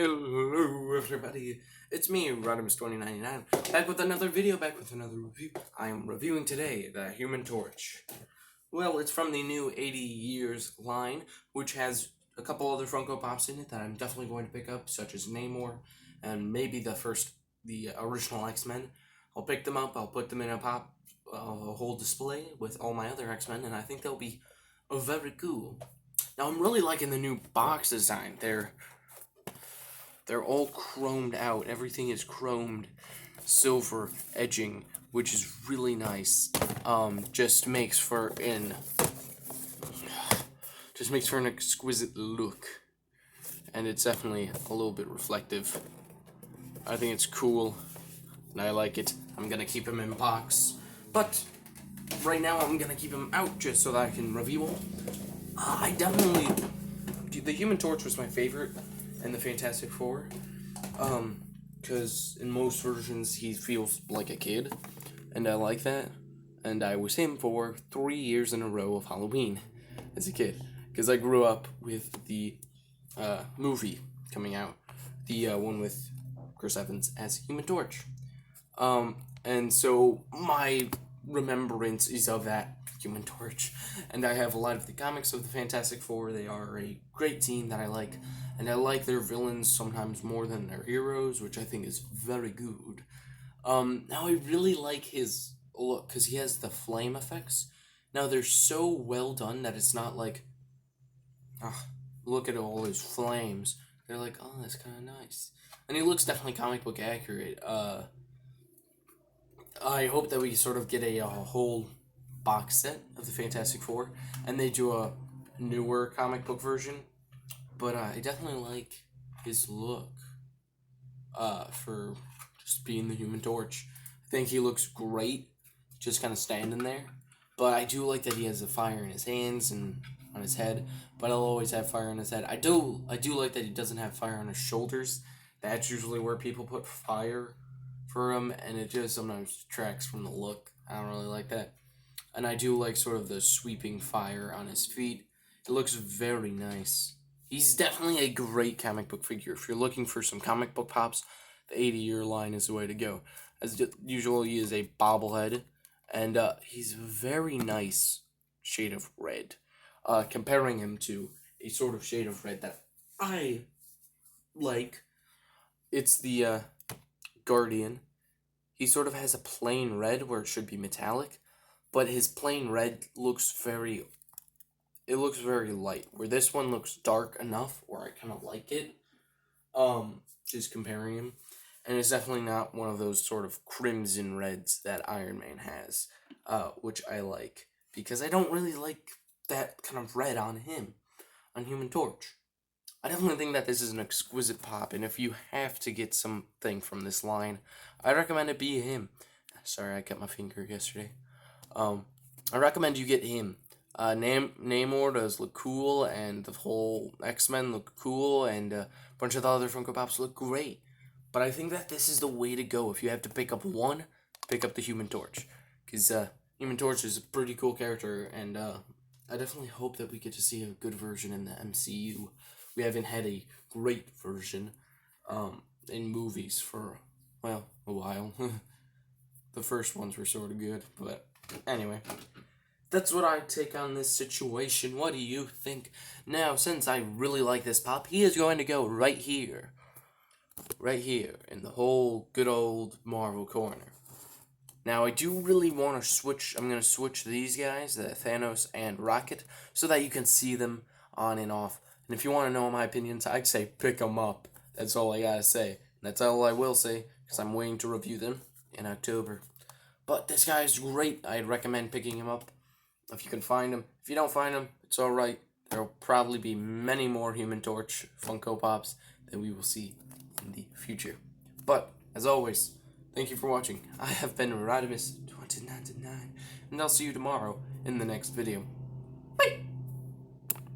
Hello everybody, it's me, Rodimus2099, back with another video, back with another review. I am reviewing today the Human Torch. Well, it's from the new 80 Years line, which has a couple other Funko Pops in it that I'm definitely going to pick up, such as Namor, and maybe the original X-Men. I'll pick them up, I'll put them in a whole display with all my other X-Men, and I think they'll be very cool. Now, I'm really liking the new box design. They're all chromed out. Everything is chromed silver edging, which is really nice. Just makes for an exquisite look, and it's definitely a little bit reflective. I think it's cool, and I like it. I'm gonna keep them in box, but right now I'm gonna keep them out just so that I can review them. The Human Torch was my favorite in the Fantastic Four, because in most versions he feels like a kid, and I like that, and I was him for 3 years in a row of Halloween as a kid, because I grew up with the movie coming out, the one with Chris Evans as Human Torch, and so my remembrance is of that Human Torch, and I have a lot of the comics of the Fantastic Four. They are a great team that I like, and I like their villains sometimes more than their heroes, which I think is very good. Now I really like his look, because he has the flame effects. Now they're so well done that it's not like, look at all his flames. They're like, oh, that's kind of nice. And he looks definitely comic book accurate. I hope that we sort of get a whole box set of the Fantastic Four, and they do a newer comic book version, but I definitely like his look for just being the Human Torch. I think he looks great just kind of standing there, but I do like that he has the fire in his hands and on his head, but he'll always have fire on his head. I do like that he doesn't have fire on his shoulders. That's usually where people put fire for him, and it just sometimes detracts from the look. I don't really like that. And I do like sort of the sweeping fire on his feet. It looks very nice. He's definitely a great comic book figure. If you're looking for some comic book pops, the 80-year line is the way to go. As usual, he is a bobblehead, and he's a very nice shade of red. Comparing him to a sort of shade of red that I like, it's the Guardian. He sort of has a plain red where it should be metallic, but his plain red looks very light, where this one looks dark enough where I kind of like it, just comparing him, and it's definitely not one of those sort of crimson reds that Iron Man has, which I like, because I don't really like that kind of red on him, on Human Torch. I definitely think that this is an exquisite pop, and if you have to get something from this line, I recommend it be him. Sorry, I cut my finger yesterday. I recommend you get him. Namor does look cool, and the whole X-Men look cool, and a bunch of the other Funko Pops look great. But I think that this is the way to go. If you have to pick up one, pick up the Human Torch. Because Human Torch is a pretty cool character, and I definitely hope that we get to see a good version in the MCU. We haven't had a great version in movies for, well, a while. The first ones were sort of good, but anyway, that's what I take on this situation. What do you think? Now, since I really like this pop, he is going to go right here in the whole good old Marvel corner. Now, I do really want to switch. I'm going to switch these guys, the Thanos and Rocket, so that you can see them on and off. And if you want to know my opinions, I'd say pick them up. That's all I gotta say. That's all I will say, because I'm waiting to review them in October. But this guy is great. I'd recommend picking him up if you can find him. If you don't find him, it's alright. There will probably be many more Human Torch Funko Pops that we will see in the future. But, as always, thank you for watching. I have been Rodimus2099, and I'll see you tomorrow in the next video. Bye!